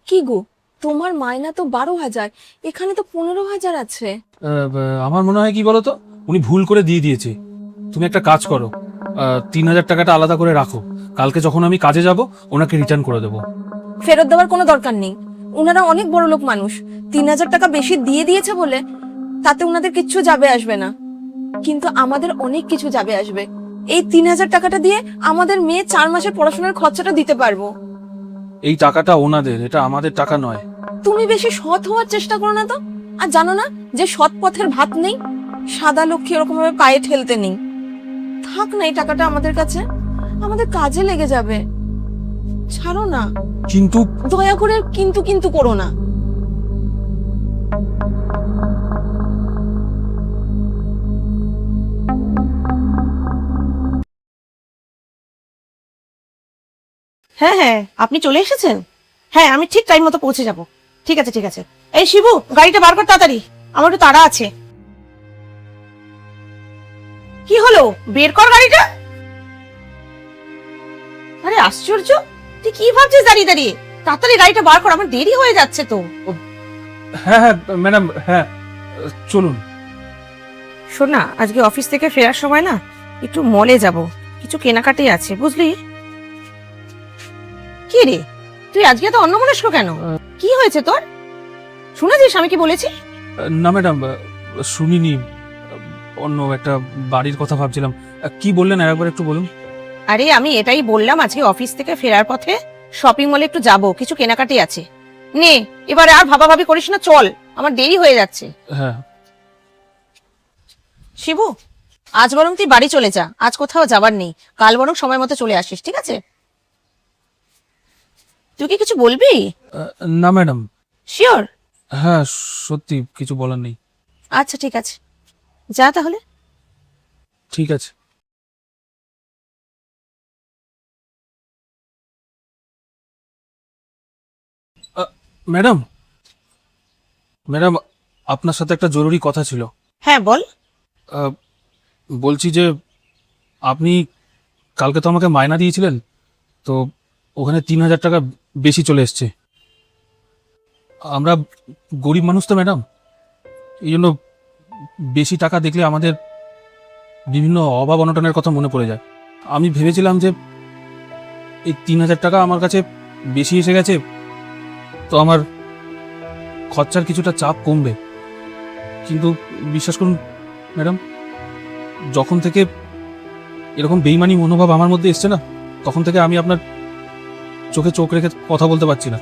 কি গো, তোমার মাইনা তো 12,000, এখানে তো 15,000 আছে। আমার মনে হয় কি বলতো, উনি ভুল করে দিয়ে দিয়েছে। তুমি একটা কাজ করো, 3,000 টাকাটা আলাদা করে রাখো, কালকে যখন আমি কাজে যাব ওনাকে রিটার্ন করে দেবো। ফেরত দেওয়ার কোনো দরকার নেই, ওনারা অনেক বড় লোক মানুষ। 3,000 টাকা বেশি দিয়ে দিয়েছে বলে তাতে ওনাদের কিচ্ছু যাবে আসবে না, কিন্তু আমাদের অনেক কিছু যাবে আসবে। এই 3,000 টাকাটা দিয়ে আমাদের মেয়ে 4 মাসের পড়াশোনার খরচাটা দিতে পারবো। এই টাকাটা ওনাদের, এটা আমাদের টাকা নয়। তুমি বেশি সৎ হওয়ার চেষ্টা করো না তো। আর জানো না যে সৎ পথের ভাত নেই, সাদা লক্ষ্মী এরকম ভাবে পায়ে ঠেলতে নেই। থাক না এই টাকাটা আমাদের কাছে, আমাদের কাজে লেগে যাবে। ছাড়ো না, কিন্তু দয়া করে কিন্তু কিন্তু করো না। হ্যাঁ হ্যাঁ, আপনি চলে এসেছেন। হ্যাঁ, আমি ঠিক টাইম মতো পৌঁছে যাব। ঠিক আছে ঠিক আছে। এই শিবু, গাড়িটা বার কর তাড়াতাড়ি, আমার একটু তাড়া আছে। কি হলো, বের কর গাড়িটা। আরে আশ্চর্য, তুই কি ভাবছিস দাঁড়িয়ে দাঁড়িয়ে? তাড়াতাড়ি গাড়িটা বার কর, আমার দেরি হয়ে যাচ্ছে তো। হ্যাঁ হ্যাঁ ম্যাডাম, হ্যাঁ চলুন। শোন না, আজকে অফিস থেকে ফেরার সময় না একটু মলে যাব, কিছু কেনাকাটি আছে বুঝলি। কি রে, তুই আজকে তো অন্যমনস্ক কেন? কি হয়েছে তোর? শুনেছিস আমি কি বলেছি? না ম্যাডাম, শুনিনি, অন্য একটা বাড়ির কথা ভাবছিলাম। কি বললেন আরেকবার একটু বলুন। আরে আমি এটাই বললাম, আজকে অফিস থেকে ফেরার পথে শপিং মলে একটু যাব, কিছু কেনাকাটি আছে। নে, এবারে আর ভাবাভাবি করিস না, চল, আমার দেরি হয়ে যাচ্ছে। হ্যাঁ। শিবু, আজ বরং তুই বাড়ি চলে যা, আজ কোথাও যাবার নেই। কাল বরং সময় মতো চলে আসিস, ঠিক আছে? তুই কি কিছু বলবি? না ম্যাডাম। শিওর? হ্যাঁ, সত্যি কিছু বলার নেই। আচ্ছা ঠিক আছে, যা তাহলে। ঠিক আছে। ম্যাডাম, ম্যাডাম আপনার সাথে একটা জরুরি কথা ছিল। হ্যাঁ বল। আহ, বলছি যে আপনি কালকে তো আমাকে মায়না দিয়েছিলেন, তো ওখানে 3,000 টাকা বেশি চলে এসছে। আমরা গরিব মানুষ তো ম্যাডাম, এই জন্য বেশি টাকা দেখলে আমাদের বিভিন্ন অভাব অনটনের কথা মনে পড়ে যায়। আমি ভেবেছিলাম যে এই 3,000 টাকা আমার কাছে বেশি এসে গেছে, তো আমার খরচার কিছুটা চাপ কমবে। কিন্তু বিশ্বাস করুন ম্যাডাম, যখন থেকে এরকম বেইমানি মনোভাব আমার মধ্যে এসছে না, তখন থেকে আমি আপনার চোখে চোখ রেখে কথা বলতে পারছি না।